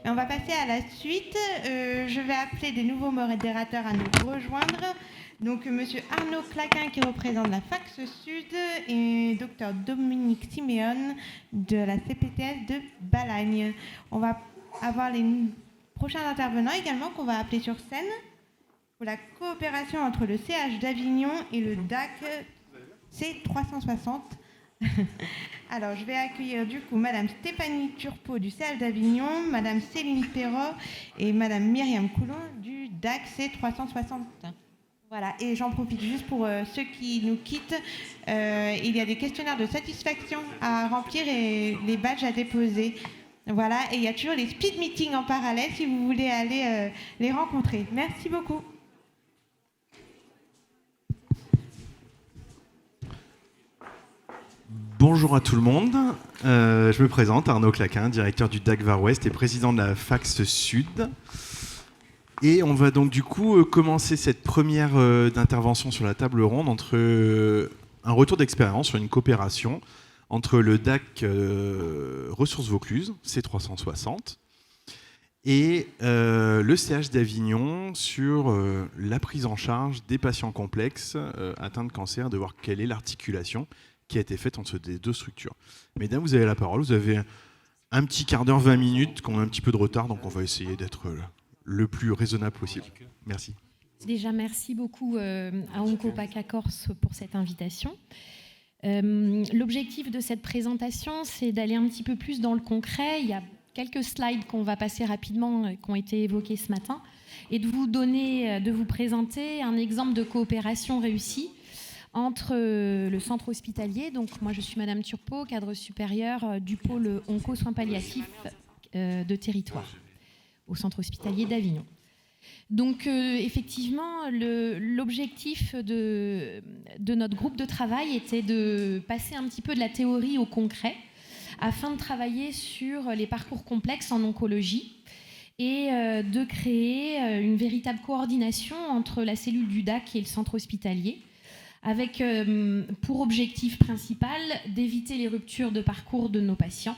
Mais on va passer à la suite. Je vais appeler des nouveaux modérateurs à nous rejoindre. Donc, Monsieur Arnaud Claquin qui représente la Fax Sud et Dr Dominique Siméon de la CPTS de Balagne. On va avoir les prochains intervenants également qu'on va appeler sur scène pour la coopération entre le CH d'Avignon et le DAC C360. Alors, je vais accueillir du coup Madame Stéphanie Turpot du CH d'Avignon, Madame Céline Perrot et Madame Myriam Coulon du DAC C360. Voilà, et j'en profite juste pour ceux qui nous quittent. Il y a des questionnaires de satisfaction à remplir et les badges à déposer. Voilà, et il y a toujours les speed meetings en parallèle si vous voulez aller les rencontrer. Merci beaucoup. Bonjour à tout le monde, je me présente, Arnaud Claquin, directeur du DAC Var Ouest et président de la Fax Sud. Et on va donc du coup commencer cette première intervention sur la table ronde entre un retour d'expérience sur une coopération entre le DAC Ressources Vaucluse, C360, et le CH d'Avignon sur la prise en charge des patients complexes atteints de cancer, de voir quelle est l'articulation qui a été faite entre ces deux structures. Mesdames, vous avez la parole. Vous avez un petit quart d'heure, 20 minutes, qu'on a un petit peu de retard, donc on va essayer d'être le plus raisonnable possible. Merci. Déjà, merci beaucoup à Oncopaca Corse pour cette invitation. L'objectif de cette présentation, c'est d'aller un petit peu plus dans le concret. Il y a quelques slides qu'on va passer rapidement, qui ont été évoqués ce matin, et de vous présenter un exemple de coopération réussie entre le centre hospitalier, donc moi je suis Madame Turpot, cadre supérieur du pôle onco-soins palliatifs de territoire, au centre hospitalier d'Avignon. Donc effectivement, l'objectif de notre groupe de travail était de passer un petit peu de la théorie au concret, afin de travailler sur les parcours complexes en oncologie et de créer une véritable coordination entre la cellule du DAC et le centre hospitalier, avec pour objectif principal d'éviter les ruptures de parcours de nos patients.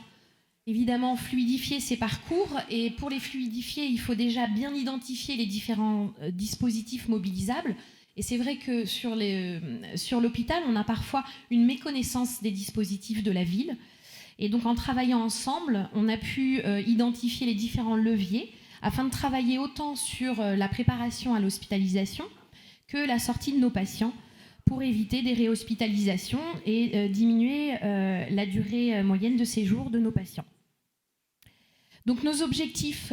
Évidemment, fluidifier ces parcours, et pour les fluidifier, il faut déjà bien identifier les différents dispositifs mobilisables. Et c'est vrai que sur l'hôpital, on a parfois une méconnaissance des dispositifs de la ville. Et donc, en travaillant ensemble, on a pu identifier les différents leviers afin de travailler autant sur la préparation à l'hospitalisation que la sortie de nos patients, pour éviter des réhospitalisations et diminuer la durée moyenne de séjour de nos patients. Donc nos objectifs,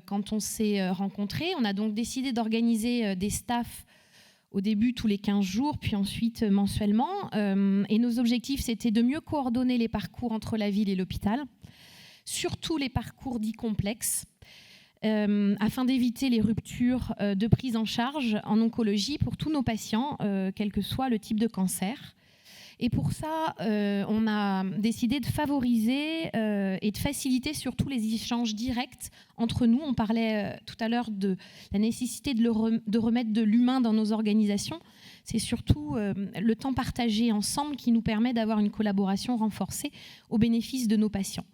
quand on s'est rencontrés, on a donc décidé d'organiser des staffs au début tous les 15 jours, puis ensuite mensuellement. Et nos objectifs, c'était de mieux coordonner les parcours entre la ville et l'hôpital, surtout les parcours dits complexes, afin d'éviter les ruptures de prise en charge en oncologie pour tous nos patients, quel que soit le type de cancer. Et pour ça, on a décidé de favoriser et de faciliter surtout les échanges directs entre nous. On parlait tout à l'heure de la nécessité de remettre de l'humain dans nos organisations. C'est surtout le temps partagé ensemble qui nous permet d'avoir une collaboration renforcée au bénéfice de nos patients.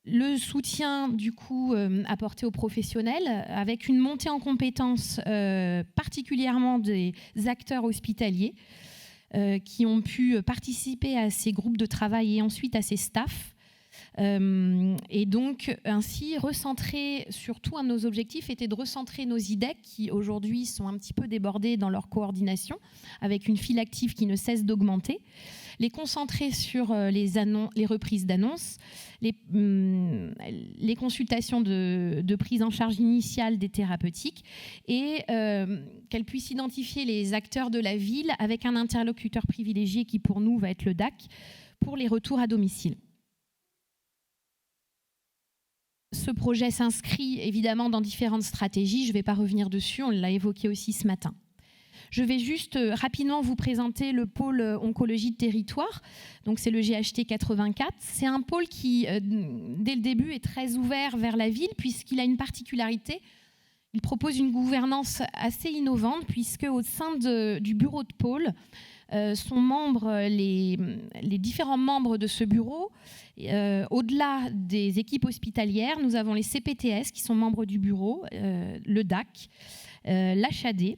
Le soutien, du coup, apporté aux professionnels, avec une montée en compétences particulièrement des acteurs hospitaliers qui ont pu participer à ces groupes de travail et ensuite à ces staffs. Et donc, ainsi, recentrer, surtout un de nos objectifs était de recentrer nos IDEC qui, aujourd'hui, sont un petit peu débordés dans leur coordination, avec une file active qui ne cesse d'augmenter, les concentrer sur les reprises d'annonces, les consultations de prise en charge initiale des thérapeutiques et qu'elles puissent identifier les acteurs de la ville avec un interlocuteur privilégié qui, pour nous, va être le DAC, pour les retours à domicile. Ce projet s'inscrit évidemment dans différentes stratégies. Je ne vais pas revenir dessus, on l'a évoqué aussi ce matin. Je vais juste rapidement vous présenter le pôle oncologie de territoire. Donc c'est le GHT 84. C'est un pôle qui, dès le début, est très ouvert vers la ville puisqu'il a une particularité. Il propose une gouvernance assez innovante puisque au sein du bureau de pôle, sont membres, les différents membres de ce bureau. Au-delà des équipes hospitalières, nous avons les CPTS qui sont membres du bureau, le DAC, l'HAD,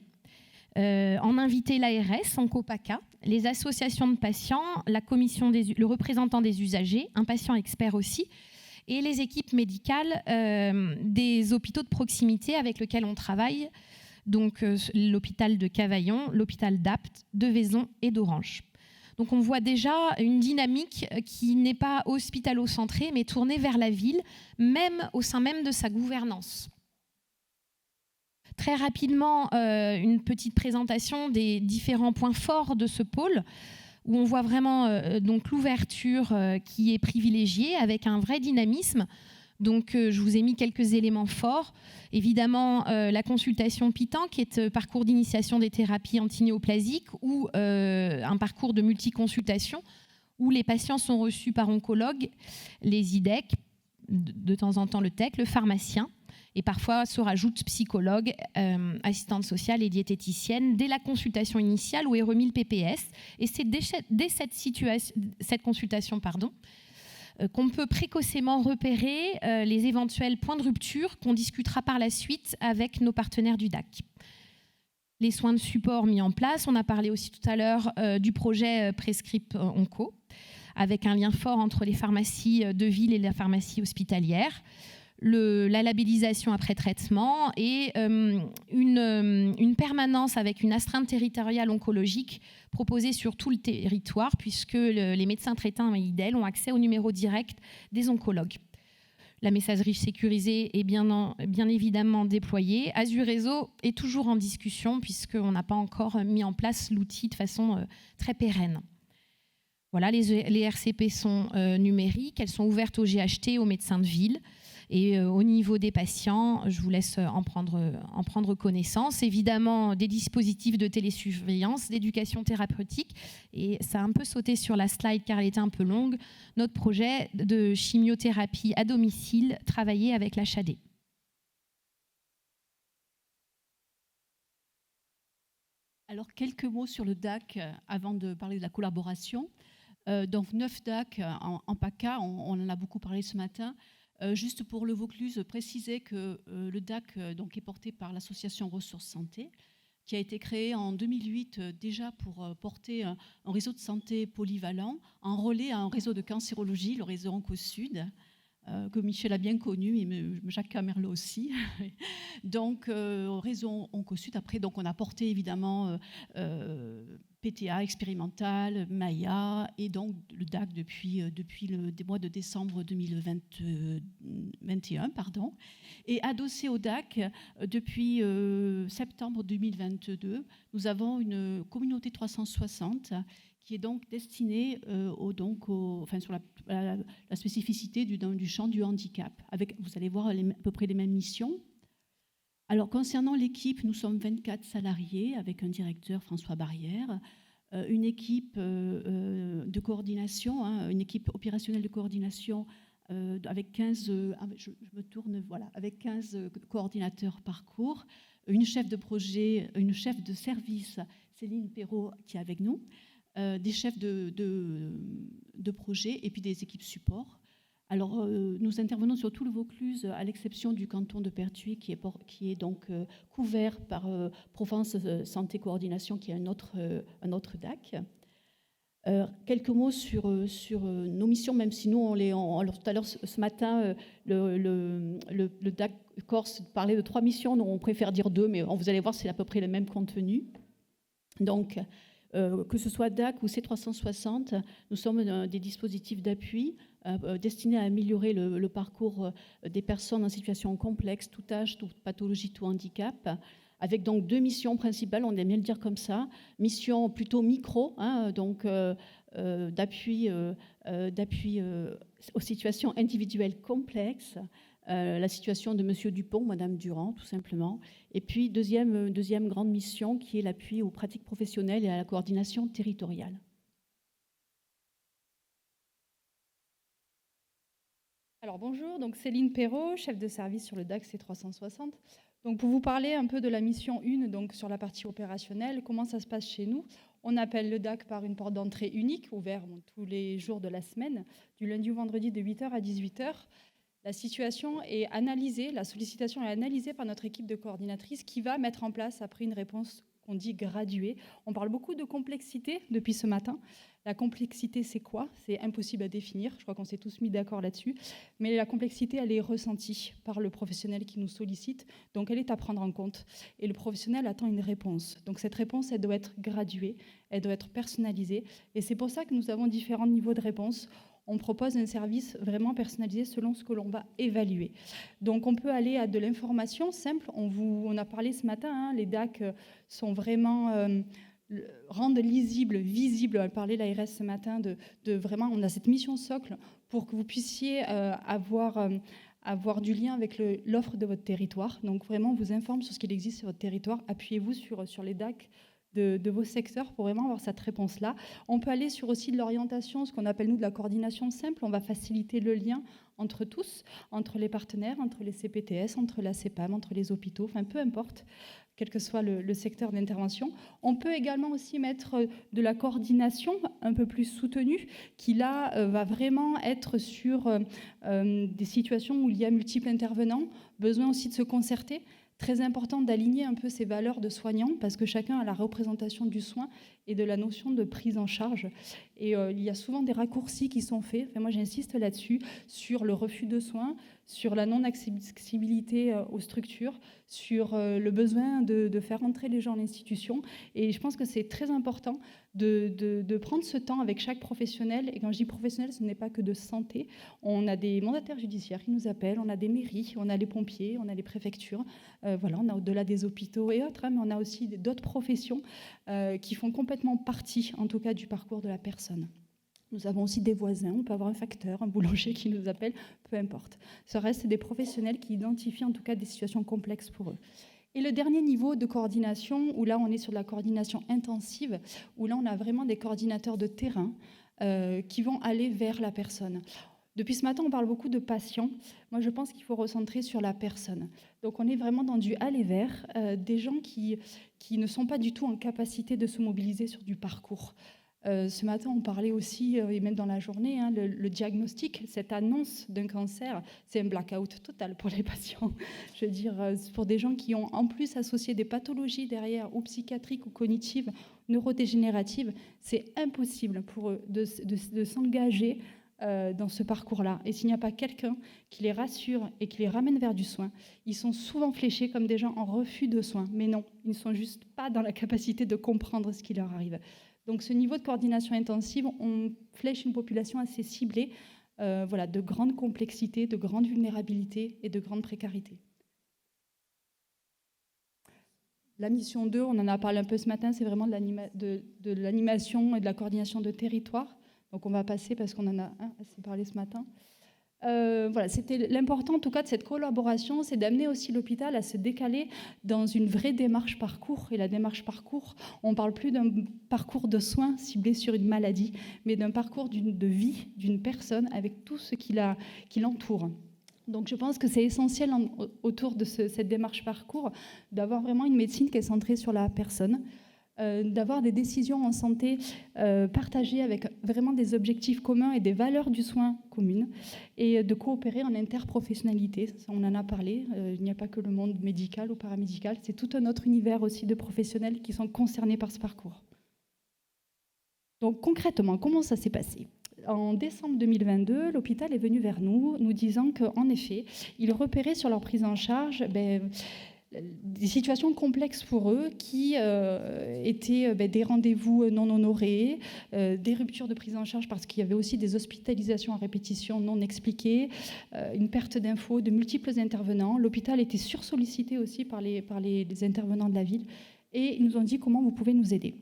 en invité l'ARS, en COPACA, les associations de patients, le représentant des usagers, un patient expert aussi, et les équipes médicales des hôpitaux de proximité avec lesquels on travaille, donc l'hôpital de Cavaillon, l'hôpital d'Apt, de Vaison et d'Orange. Donc on voit déjà une dynamique qui n'est pas hospitalo-centrée, mais tournée vers la ville, même au sein même de sa gouvernance. Très rapidement, une petite présentation des différents points forts de ce pôle, où on voit vraiment donc l'ouverture qui est privilégiée avec un vrai dynamisme. Donc, je vous ai mis quelques éléments forts. Évidemment, la consultation PITAN, qui est parcours d'initiation des thérapies antinéoplasiques, ou un parcours de multiconsultation, où les patients sont reçus par oncologues, les IDEC, de temps en temps le TEC, le pharmacien, et parfois se rajoutent psychologues, assistantes sociales et diététiciennes dès la consultation initiale où est remis le PPS. Et c'est dès cette consultation qu'on peut précocement repérer les éventuels points de rupture qu'on discutera par la suite avec nos partenaires du DAC. Les soins de support mis en place, on a parlé aussi tout à l'heure du projet Prescript Onco, avec un lien fort entre les pharmacies de ville et la pharmacie hospitalière. La labellisation après traitement et une permanence avec une astreinte territoriale oncologique proposée sur tout le territoire, puisque les médecins traitants et IDEL ont accès au numéro direct des oncologues. La messagerie sécurisée est bien évidemment déployée. Azure Réseau est toujours en discussion, puisqu'on n'a pas encore mis en place l'outil de façon très pérenne. Voilà, les RCP sont numériques, elles sont ouvertes aux GHT, aux médecins de ville. Et au niveau des patients, je vous laisse en prendre connaissance. Évidemment, des dispositifs de télésurveillance, d'éducation thérapeutique. Et ça a un peu sauté sur la slide car elle était un peu longue. Notre projet de chimiothérapie à domicile, travaillé avec l'HAD. Alors, quelques mots sur le DAC avant de parler de la collaboration. Donc, 9 DAC en PACA, on en a beaucoup parlé ce matin. Juste pour le Vaucluse, préciser que le DAC donc, est porté par l'association Ressources Santé, qui a été créée en 2008 déjà pour porter un réseau de santé polyvalent, en relais à un réseau de cancérologie, le réseau OncoSud, que Michel a bien connu, et Jacques Camerlot aussi. Donc, réseau OncoSud. Après, donc, on a porté évidemment PTA expérimental, Maya, et donc le DAC depuis le mois de décembre 2021. Et adossé au DAC, depuis septembre 2022, nous avons une communauté 360 qui est donc destinée sur la spécificité du champ du handicap. Vous allez voir à peu près les mêmes missions. Alors, concernant l'équipe, nous sommes 24 salariés avec un directeur, François Barrière, une équipe de coordination, une équipe opérationnelle de coordination avec 15, avec 15 coordinateurs parcours, une chef de projet, une chef de service, Céline Perrault, qui est avec nous, des chefs de projet et puis des équipes support. Alors, nous intervenons sur tout le Vaucluse, à l'exception du canton de Pertuis, qui est donc couvert par Provence Santé Coordination, qui est un autre DAC. Quelques mots sur nos missions, même si nous, alors, tout à l'heure, ce matin, le DAC Corse parlait de 3 missions, on préfère dire 2, mais vous allez voir, c'est à peu près le même contenu. Donc, que ce soit DAC ou C360, nous sommes des dispositifs d'appui destinés à améliorer le parcours des personnes en situation complexe, tout âge, toute pathologie, tout handicap, avec donc 2 missions principales, on aime bien le dire comme ça, mission plutôt micro, donc d'appui aux situations individuelles complexes, la situation de Monsieur Dupont, Madame Durand, tout simplement. Et puis, deuxième grande mission, qui est l'appui aux pratiques professionnelles et à la coordination territoriale. Alors bonjour, donc Céline Perrault, chef de service sur le DAC C360. Donc pour vous parler un peu de la mission 1, donc sur la partie opérationnelle, comment ça se passe chez nous. On appelle le DAC par une porte d'entrée unique, ouverte tous les jours de la semaine, du lundi au vendredi de 8h à 18h. La situation est analysée, la sollicitation est analysée par notre équipe de coordinatrices qui va mettre en place après une réponse qu'on dit graduée. On parle beaucoup de complexité depuis ce matin. La complexité, c'est quoi? C'est impossible à définir. Je crois qu'on s'est tous mis d'accord là-dessus. Mais la complexité, elle est ressentie par le professionnel qui nous sollicite. Donc, elle est à prendre en compte. Et le professionnel attend une réponse. Donc, cette réponse, elle doit être graduée, elle doit être personnalisée. Et c'est pour ça que nous avons différents niveaux de réponse. On propose un service vraiment personnalisé selon ce que l'on va évaluer. Donc, on peut aller à de l'information simple. On a parlé ce matin, les DAC sont vraiment... rendre lisible, visible, on parlait l'ARS ce matin, de vraiment, on a cette mission socle pour que vous puissiez avoir du lien avec l'offre de votre territoire. Donc vraiment, on vous informe sur ce qu'il existe sur votre territoire. Appuyez-vous sur les DAC de vos secteurs pour vraiment avoir cette réponse-là. On peut aller sur aussi de l'orientation, ce qu'on appelle nous de la coordination simple. On va faciliter le lien entre tous, entre les partenaires, entre les CPTS, entre la CEPAM, entre les hôpitaux, enfin peu importe, quel que soit le secteur d'intervention. On peut également aussi mettre de la coordination un peu plus soutenue, qui là va vraiment être sur des situations où il y a multiples intervenants, besoin aussi de se concerter. Très important d'aligner un peu ces valeurs de soignants parce que chacun a la représentation du soin et de la notion de prise en charge. Et il y a souvent des raccourcis qui sont faits. Enfin, moi, j'insiste là-dessus, sur le refus de soins, sur la non-accessibilité aux structures, sur le besoin de faire entrer les gens à l'institution. Et je pense que c'est très important de prendre ce temps avec chaque professionnel. Et quand je dis professionnel, ce n'est pas que de santé. On a des mandataires judiciaires qui nous appellent, on a des mairies, on a les pompiers, on a les préfectures. Voilà, on a au-delà des hôpitaux et autres, mais on a aussi d'autres professions qui font complètement partie, en tout cas, du parcours de la personne. Nous avons aussi des voisins, on peut avoir un facteur, un boulanger qui nous appelle, peu importe. Ce reste des professionnels qui identifient en tout cas des situations complexes pour eux. Et le dernier niveau de coordination, où là on est sur de la coordination intensive, où là on a vraiment des coordinateurs de terrain qui vont aller vers la personne. Depuis ce matin, on parle beaucoup de patients. Moi, je pense qu'il faut recentrer sur la personne. Donc, on est vraiment dans du aller vers, des gens qui ne sont pas du tout en capacité de se mobiliser sur du parcours. Ce matin, on parlait aussi, et même dans la journée, le diagnostic, cette annonce d'un cancer, c'est un blackout total pour les patients. Je veux dire, pour des gens qui ont en plus associé des pathologies derrière, ou psychiatriques ou cognitives, neurodégénératives, c'est impossible pour eux de s'engager dans ce parcours-là. Et s'il n'y a pas quelqu'un qui les rassure et qui les ramène vers du soin, ils sont souvent fléchés comme des gens en refus de soins. Mais non, ils ne sont juste pas dans la capacité de comprendre ce qui leur arrive. Donc ce niveau de coordination intensive, on flèche une population assez ciblée, de grande complexité, de grande vulnérabilité et de grande précarité. La mission 2, on en a parlé un peu ce matin, c'est vraiment de l'animation et de la coordination de territoire. Donc on va passer parce qu'on en a assez parlé ce matin. C'était l'important en tout cas de cette collaboration, c'est d'amener aussi l'hôpital à se décaler dans une vraie démarche parcours. Et la démarche parcours, on ne parle plus d'un parcours de soins ciblé sur une maladie, mais d'un parcours de vie d'une personne avec tout ce qui l'entoure. Donc je pense que c'est essentiel autour de cette démarche parcours d'avoir vraiment une médecine qui est centrée sur la personne, d'avoir des décisions en santé partagées avec vraiment des objectifs communs et des valeurs du soin communes et de coopérer en interprofessionnalité. Ça, on en a parlé, il n'y a pas que le monde médical ou paramédical, c'est tout un autre univers aussi de professionnels qui sont concernés par ce parcours. Donc concrètement, comment ça s'est passé ? En décembre 2022, l'hôpital est venu vers nous, nous disant qu'en effet, ils repéraient sur leur prise en charge des situations complexes pour eux qui étaient des rendez-vous non honorés, des ruptures de prise en charge parce qu'il y avait aussi des hospitalisations à répétition non expliquées, une perte d'infos de multiples intervenants. L'hôpital était sursollicité aussi par les intervenants de la ville et ils nous ont dit comment vous pouvez nous aider.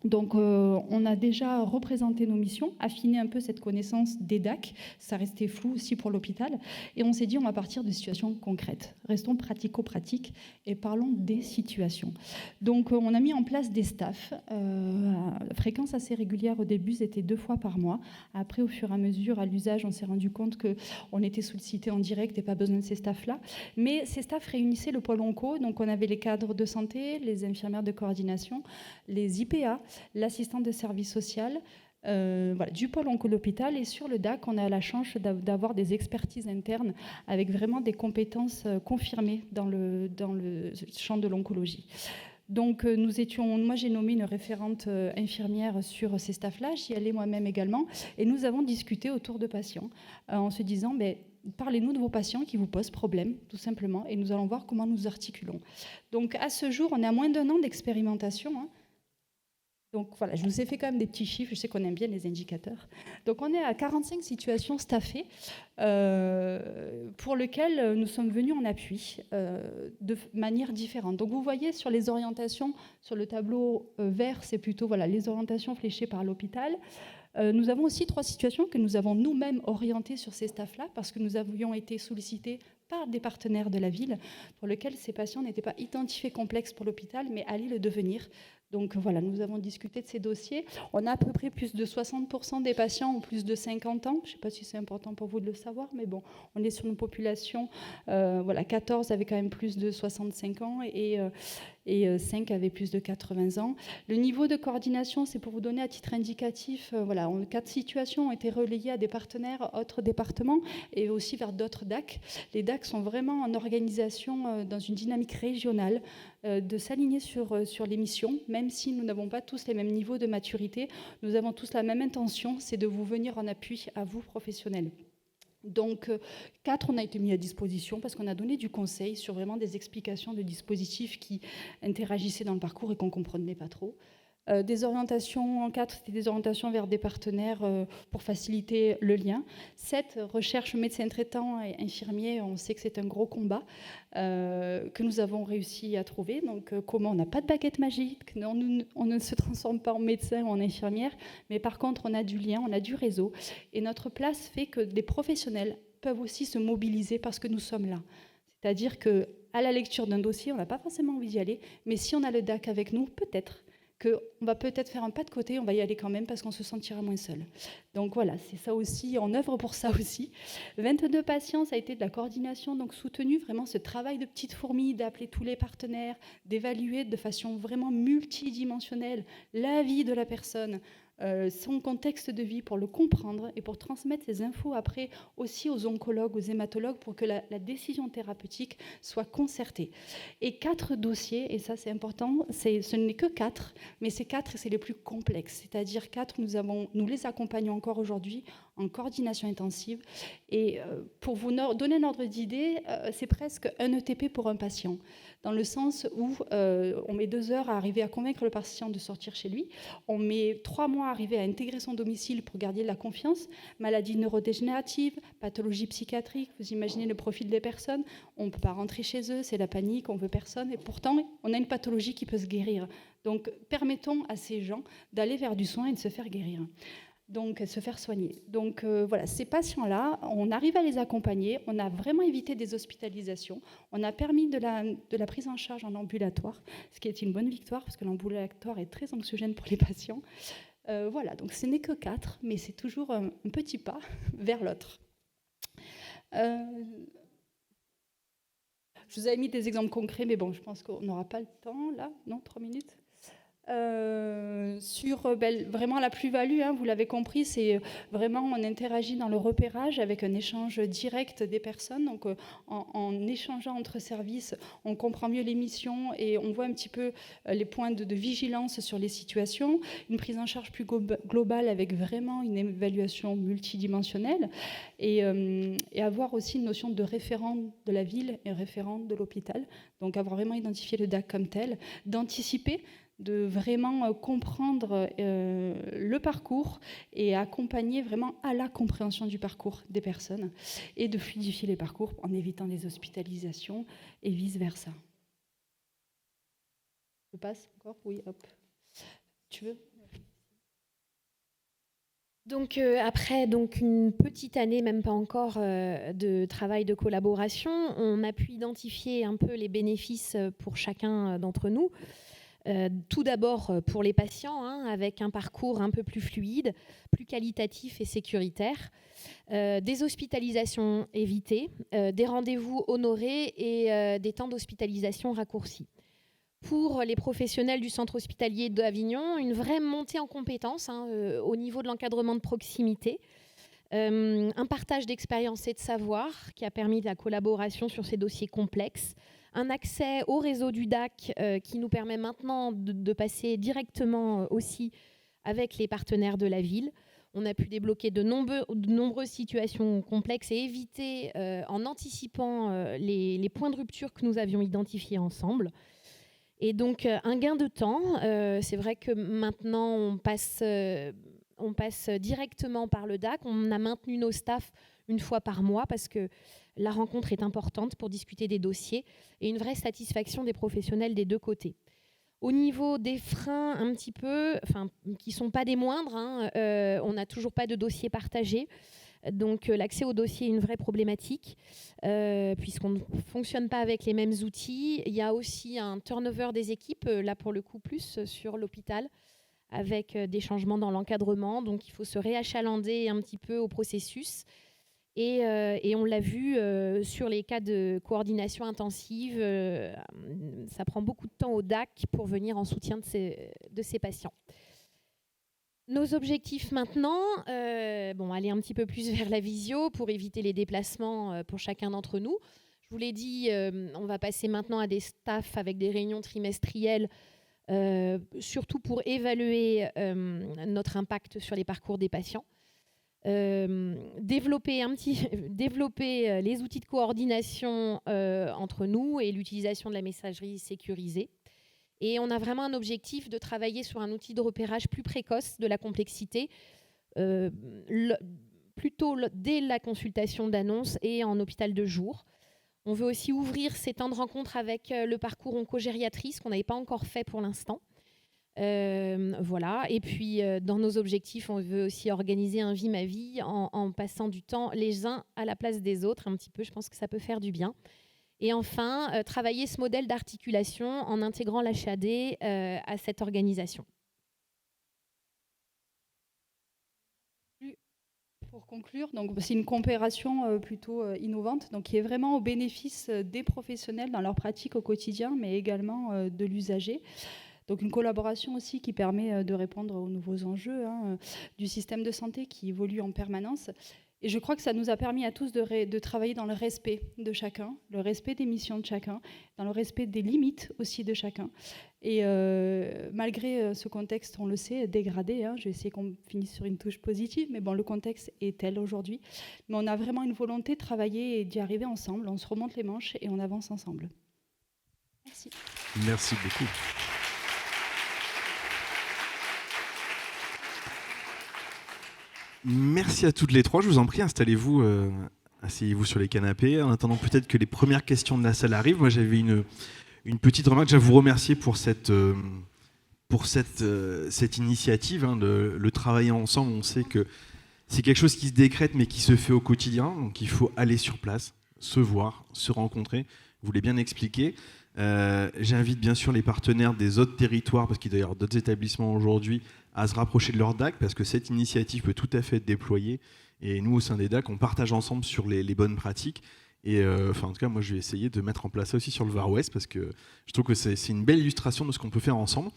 Donc, on a déjà représenté nos missions, affiné un peu cette connaissance des DAC. Ça restait flou aussi pour l'hôpital. Et on s'est dit, on va partir de situations concrètes. Restons pratico-pratiques et parlons des situations. Donc, on a mis en place des staffs. À fréquence assez régulière au début, c'était 2 fois par mois. Après, au fur et à mesure, à l'usage, on s'est rendu compte qu'on était sollicité en direct et pas besoin de ces staffs-là. Mais ces staffs réunissaient le pôle onco. Donc, on avait les cadres de santé, les infirmières de coordination, les IPA, l'assistante de service social, du pôle onco-l'hôpital. Et sur le DAC, on a la chance d'avoir des expertises internes avec vraiment des compétences confirmées dans le champ de l'oncologie. Donc, moi j'ai nommé une référente infirmière sur ces staffs-là, j'y allais moi-même également, et nous avons discuté autour de patients en se disant, parlez-nous de vos patients qui vous posent problème, tout simplement, et nous allons voir comment nous articulons. Donc, à ce jour, on a moins d'1 an d'expérimentation, hein. Donc voilà, je vous ai fait quand même des petits chiffres, je sais qu'on aime bien les indicateurs. Donc on est à 45 situations staffées pour lesquelles nous sommes venus en appui de manière différente. Donc vous voyez sur les orientations, sur le tableau vert, c'est plutôt les orientations fléchées par l'hôpital. Nous avons aussi 3 situations que nous avons nous-mêmes orientées sur ces staffs-là parce que nous avions été sollicités par des partenaires de la ville pour lesquels ces patients n'étaient pas identifiés complexes pour l'hôpital mais allaient le devenir. Donc voilà, nous avons discuté de ces dossiers. On a à peu près plus de 60% des patients ont plus de 50 ans. Je ne sais pas si c'est important pour vous de le savoir, mais bon, on est sur une population, 14 avaient quand même plus de 65 ans et 5 avaient plus de 80 ans. Le niveau de coordination, c'est pour vous donner à titre indicatif, 4 situations ont été relayées à des partenaires, autres départements, et aussi vers d'autres DAC. Les DAC sont vraiment en organisation dans une dynamique régionale, de s'aligner sur les missions, même si nous n'avons pas tous les mêmes niveaux de maturité. Nous avons tous la même intention, c'est de vous venir en appui à vous, professionnels. Donc, 4, on a été mis à disposition parce qu'on a donné du conseil sur vraiment des explications de dispositifs qui interagissaient dans le parcours et qu'on ne comprenait pas trop. Des orientations, 4, c'était des orientations vers des partenaires pour faciliter le lien. 7, recherche médecins traitants et infirmiers, on sait que c'est un gros combat que nous avons réussi à trouver. Donc, comment on n'a pas de baguette magique, on ne se transforme pas en médecin ou en infirmière, mais par contre, on a du lien, on a du réseau. Et notre place fait que des professionnels peuvent aussi se mobiliser parce que nous sommes là. C'est-à-dire qu'à la lecture d'un dossier, on n'a pas forcément envie d'y aller, mais si on a le DAC avec nous, peut-être qu'on va peut-être faire un pas de côté, on va y aller quand même parce qu'on se sentira moins seul. Donc voilà, c'est ça aussi, on œuvre pour ça aussi. 22 patients, ça a été de la coordination donc soutenue, vraiment ce travail de petite fourmi, d'appeler tous les partenaires, d'évaluer de façon vraiment multidimensionnelle la vie de la personne, son contexte de vie pour le comprendre et pour transmettre ces infos après aussi aux oncologues, aux hématologues pour que la décision thérapeutique soit concertée. Et 4 dossiers, et ça c'est important, ce n'est que 4, mais ces 4 c'est les plus complexes, c'est-à-dire 4, nous les accompagnons encore aujourd'hui en coordination intensive. Et pour vous donner un ordre d'idée, c'est presque un ETP pour un patient, dans le sens où on met 2 heures à arriver à convaincre le patient de sortir chez lui, on met 3 mois à arriver à intégrer son domicile pour garder la confiance, maladie neurodégénérative, pathologie psychiatrique, vous imaginez le profil des personnes, on ne peut pas rentrer chez eux, c'est la panique, on veut personne, et pourtant on a une pathologie qui peut se guérir. Donc permettons à ces gens d'aller vers du soin et de se faire guérir. Donc, se faire soigner. Donc, ces patients-là, on arrive à les accompagner, on a vraiment évité des hospitalisations, on a permis de la prise en charge en ambulatoire, ce qui est une bonne victoire, parce que l'ambulatoire est très anxiogène pour les patients. Donc ce n'est que 4, mais c'est toujours un petit pas vers l'autre. Je vous avais mis des exemples concrets, mais bon, je pense qu'on n'aura pas le temps, là, non, 3 minutes. Sur vraiment la plus-value, vous l'avez compris, c'est vraiment on interagit dans le repérage avec un échange direct des personnes. Donc en échangeant entre services, on comprend mieux les missions et on voit un petit peu les points de vigilance sur les situations. Une prise en charge plus globale avec vraiment une évaluation multidimensionnelle et avoir aussi une notion de référent de la ville et référent de l'hôpital. Donc avoir vraiment identifié le DAC comme tel, d'anticiper, de vraiment comprendre le parcours et accompagner vraiment à la compréhension du parcours des personnes et de fluidifier les parcours en évitant les hospitalisations et vice-versa. Je passe encore ? Oui, hop. Tu veux ? Donc après une petite année, même pas encore, de travail de collaboration, on a pu identifier un peu les bénéfices pour chacun d'entre nous. Tout d'abord pour les patients, avec un parcours un peu plus fluide, plus qualitatif et sécuritaire, des hospitalisations évitées, des rendez-vous honorés et des temps d'hospitalisation raccourcis. pour les professionnels du centre hospitalier d'Avignon, une vraie montée en compétences au niveau de l'encadrement de proximité, un partage d'expériences et de savoir qui a permis de la collaboration sur ces dossiers complexes, un accès au réseau du DAC qui nous permet maintenant de passer directement aussi avec les partenaires de la ville. On a pu débloquer de nombreuses situations complexes et éviter, en anticipant les points de rupture que nous avions identifiés ensemble. Et donc, un gain de temps. C'est vrai que maintenant, on passe directement par le DAC. On a maintenu nos staffs une fois par mois parce que la rencontre est importante pour discuter des dossiers et une vraie satisfaction des professionnels des deux côtés. Au niveau des freins, un petit peu, qui ne sont pas des moindres, on n'a toujours pas de dossier partagé. Donc l'accès au dossier est une vraie problématique puisqu'on ne fonctionne pas avec les mêmes outils. Il y a aussi un turnover des équipes, là pour le coup plus sur l'hôpital, avec des changements dans l'encadrement. Donc il faut se réachalander un petit peu au processus. Et on l'a vu sur les cas de coordination intensive, ça prend beaucoup de temps au DAC pour venir en soutien de ces patients. Nos objectifs maintenant, aller un petit peu plus vers la visio pour éviter les déplacements pour chacun d'entre nous. Je vous l'ai dit, on va passer maintenant à des staffs avec des réunions trimestrielles, surtout pour évaluer notre impact sur les parcours des patients. Développer les outils de coordination entre nous et l'utilisation de la messagerie sécurisée. Et on a vraiment un objectif de travailler sur un outil de repérage plus précoce de la complexité, plutôt dès la consultation d'annonce et en hôpital de jour. On veut aussi ouvrir ces temps de rencontre avec le parcours oncogériatrie, ce qu'on n'avait pas encore fait pour l'instant. Voilà. Et puis, dans nos objectifs, on veut aussi organiser un vie ma vie en passant du temps les uns à la place des autres. Un petit peu, je pense que ça peut faire du bien. Et enfin, travailler ce modèle d'articulation en intégrant l'HAD à cette organisation. Pour conclure, donc c'est une coopération plutôt innovante, donc qui est vraiment au bénéfice des professionnels dans leur pratique au quotidien, mais également de l'usager. Donc une collaboration aussi qui permet de répondre aux nouveaux enjeux du système de santé qui évolue en permanence. Et je crois que ça nous a permis à tous de travailler dans le respect de chacun, le respect des missions de chacun, dans le respect des limites aussi de chacun. Et malgré ce contexte, on le sait, dégradé, je vais essayer qu'on finisse sur une touche positive, mais bon, le contexte est tel aujourd'hui. Mais on a vraiment une volonté de travailler et d'y arriver ensemble. On se remonte les manches et on avance ensemble. Merci. Merci beaucoup. Merci à toutes les trois. Je vous en prie, installez-vous, asseyez-vous sur les canapés. En attendant peut-être que les premières questions de la salle arrivent. Moi, j'avais une petite remarque. Je vais vous remercier pour cette initiative. Le travailler ensemble, on sait que c'est quelque chose qui se décrète mais qui se fait au quotidien. Donc il faut aller sur place, se voir, se rencontrer. Vous l'avez bien expliqué. J'invite bien sûr les partenaires des autres territoires, parce qu'il doit y avoir d'autres établissements aujourd'hui, à se rapprocher de leur DAC, parce que cette initiative peut tout à fait être déployée. Et nous, au sein des DAC, on partage ensemble sur les bonnes pratiques. Et en tout cas, moi, je vais essayer de mettre en place ça aussi sur le Var-Ouest, parce que je trouve que c'est une belle illustration de ce qu'on peut faire ensemble.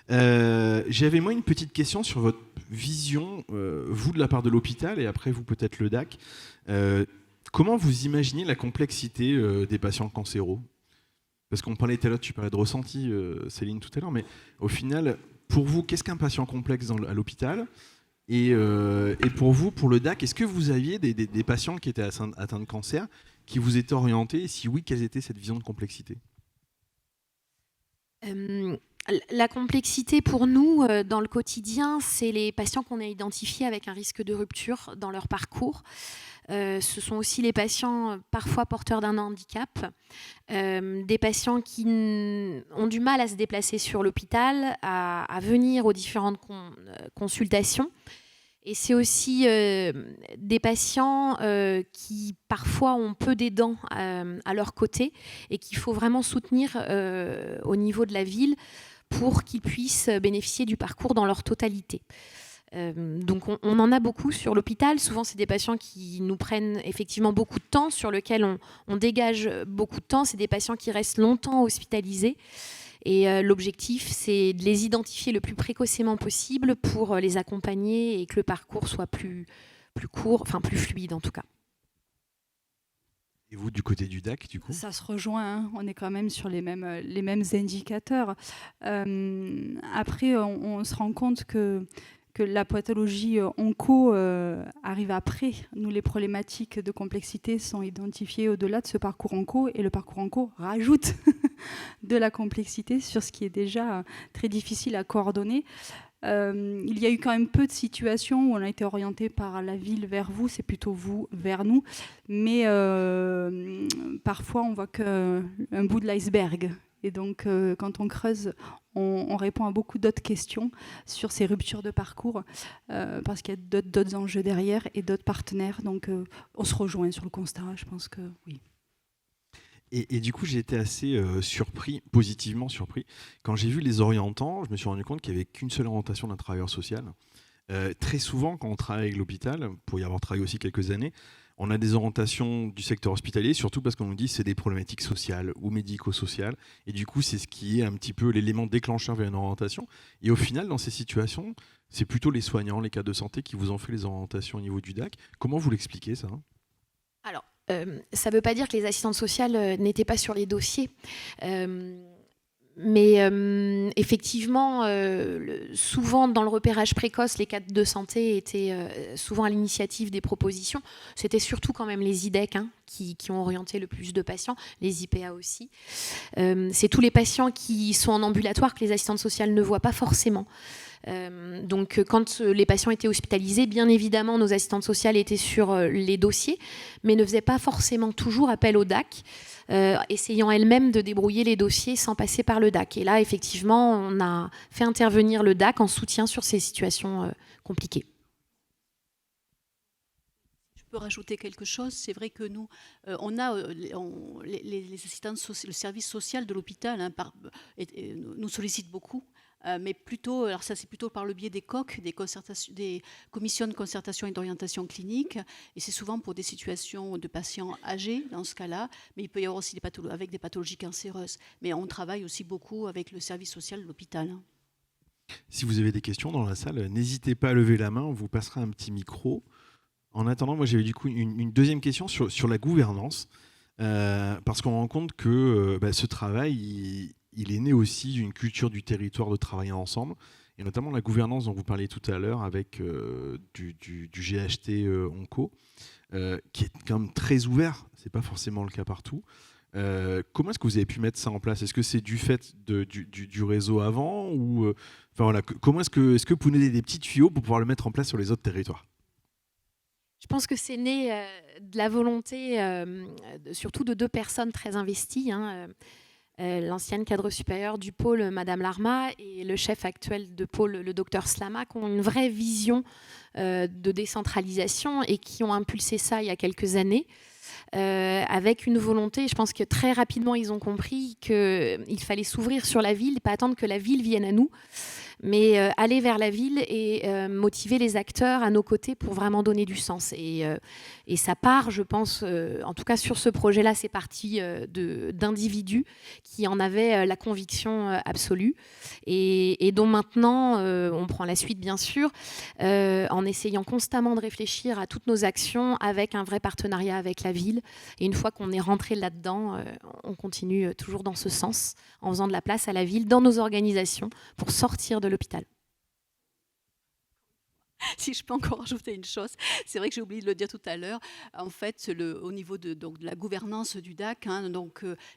J'avais moi une petite question sur votre vision, vous de la part de l'hôpital, et après vous peut-être le DAC. Comment vous imaginez la complexité des patients cancéraux ? Parce qu'on parlait tout à l'heure, tu parlais de ressenti, Céline, tout à l'heure, mais au final, pour vous, qu'est-ce qu'un patient complexe à l'hôpital ? Et pour vous, pour le DAC, est-ce que vous aviez des patients qui étaient atteints de cancer, qui vous étaient orientés ? Et si oui, quelle était cette vision de complexité ? La complexité pour nous, dans le quotidien, c'est les patients qu'on a identifiés avec un risque de rupture dans leur parcours. Ce sont aussi les patients parfois porteurs d'un handicap, des patients qui ont du mal à se déplacer sur l'hôpital, à venir aux différentes consultations. Et c'est aussi des patients qui parfois ont peu d'aidants à leur côté et qu'il faut vraiment soutenir au niveau de la ville pour qu'ils puissent bénéficier du parcours dans leur totalité. Donc on en a beaucoup sur l'hôpital. Souvent, c'est des patients qui nous prennent effectivement beaucoup de temps, sur lesquels on dégage beaucoup de temps. C'est des patients qui restent longtemps hospitalisés. Et l'objectif, c'est de les identifier le plus précocement possible pour les accompagner et que le parcours soit plus court, enfin plus fluide en tout cas. Et vous, du côté du DAC, du coup ? Ça se rejoint, hein. On est quand même sur les mêmes indicateurs. Après, on se rend compte que la pathologie onco arrive après. Nous, les problématiques de complexité sont identifiées au-delà de ce parcours onco, et le parcours onco rajoute de la complexité sur ce qui est déjà très difficile à coordonner. Il y a eu quand même peu de situations où on a été orienté par la ville vers vous, c'est plutôt vous vers nous, mais parfois on voit qu'un bout de l'iceberg. Et donc, quand on creuse, on répond à beaucoup d'autres questions sur ces ruptures de parcours, parce qu'il y a d'autres enjeux derrière et d'autres partenaires. Donc, on se rejoint sur le constat, je pense que oui. Et du coup, j'ai été assez surpris, positivement surpris. Quand j'ai vu les orientants, je me suis rendu compte qu'il n'y avait qu'une seule orientation d'un travailleur social. Très souvent, quand on travaille avec l'hôpital, pour y avoir travaillé aussi quelques années, on a des orientations du secteur hospitalier, surtout parce qu'on nous dit que c'est des problématiques sociales ou médico-sociales. Et du coup, c'est ce qui est un petit peu l'élément déclencheur vers une orientation. Et au final, dans ces situations, c'est plutôt les soignants, les cadres de santé qui vous ont fait les orientations au niveau du DAC. Comment vous l'expliquez, ça ? Alors, ça ne veut pas dire que les assistantes sociales n'étaient pas sur les dossiers. Mais effectivement, souvent dans le repérage précoce, les cadres de santé étaient souvent à l'initiative des propositions. C'était surtout quand même les IDEC qui ont orienté le plus de patients, les IPA aussi. C'est tous les patients qui sont en ambulatoire que les assistantes sociales ne voient pas forcément. Donc quand les patients étaient hospitalisés, bien évidemment nos assistantes sociales étaient sur les dossiers, mais ne faisaient pas forcément toujours appel au DAC, essayant elles-mêmes de débrouiller les dossiers sans passer par le DAC. Et là effectivement on a fait intervenir le DAC en soutien sur ces situations compliquées. Je peux rajouter quelque chose. C'est vrai que nous, on a les assistantes sociales, le service social de l'hôpital nous sollicite beaucoup. Mais plutôt, alors ça c'est plutôt par le biais des COC, des commissions de concertation et d'orientation clinique, et c'est souvent pour des situations de patients âgés dans ce cas-là, mais il peut y avoir aussi avec des pathologies cancéreuses. Mais on travaille aussi beaucoup avec le service social de l'hôpital. Si vous avez des questions dans la salle, n'hésitez pas à lever la main, on vous passera un petit micro. En attendant, moi j'avais du coup une deuxième question sur la gouvernance, parce qu'on rend compte que ce travail, il est né aussi d'une culture du territoire de travailler ensemble, et notamment la gouvernance dont vous parliez tout à l'heure avec du GHT Onco, qui est quand même très ouvert, ce n'est pas forcément le cas partout. Comment est-ce que vous avez pu mettre ça en place ? Est-ce que c'est du fait du réseau avant ou, comment est-ce que vous pouvez nous donner des petits tuyaux pour pouvoir le mettre en place sur les autres territoires ? Je pense que c'est né de la volonté, surtout de deux personnes très investies, l'ancienne cadre supérieure du pôle, Madame Larma, et le chef actuel de pôle, le docteur Slama, qui ont une vraie vision de décentralisation et qui ont impulsé ça il y a quelques années. Avec une volonté, je pense que très rapidement ils ont compris qu'il fallait s'ouvrir sur la ville, pas attendre que la ville vienne à nous, mais aller vers la ville et motiver les acteurs à nos côtés pour vraiment donner du sens. Et ça part, je pense, en tout cas sur ce projet-là, c'est parti d'individus qui en avaient la conviction absolue et dont maintenant on prend la suite, bien sûr, en essayant constamment de réfléchir à toutes nos actions avec un vrai partenariat avec la ville. Et une fois qu'on est rentré là-dedans, on continue toujours dans ce sens, en faisant de la place à la ville dans nos organisations pour sortir de l'hôpital. Si je peux encore rajouter une chose, c'est vrai que j'ai oublié de le dire tout à l'heure. En fait, au niveau de la gouvernance du DAC,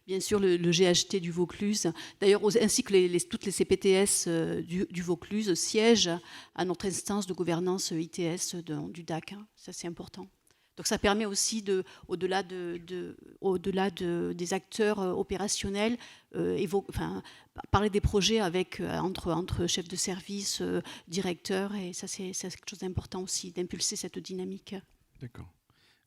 bien sûr le GHT du Vaucluse, d'ailleurs ainsi que toutes les CPTS du Vaucluse siègent à notre instance de gouvernance ITS du DAC. Ça c'est important. Donc ça permet aussi, au-delà des acteurs opérationnels, parler des projets entre chefs de service, directeurs, et ça c'est quelque chose d'important aussi, d'impulser cette dynamique. D'accord,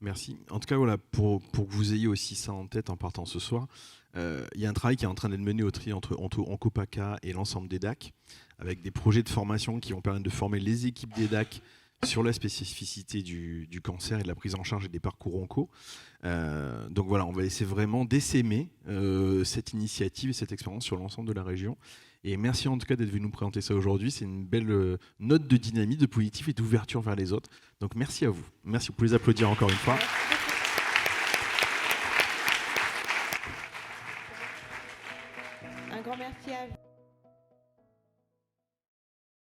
merci. En tout cas, voilà, pour que vous ayez aussi ça en tête en partant ce soir, il y a un travail qui est en train d'être mené au tri entre Oncopaca et l'ensemble des DAC, avec des projets de formation qui vont permettre de former les équipes des DAC sur la spécificité du cancer et de la prise en charge et des parcours onco. Donc voilà, on va essayer vraiment d'essaimer cette initiative et cette expérience sur l'ensemble de la région. Et merci en tout cas d'être venu nous présenter ça aujourd'hui. C'est une belle note de dynamisme, de positif et d'ouverture vers les autres. Donc merci à vous. Merci, vous pouvez les applaudir encore une fois. Un grand merci à vous.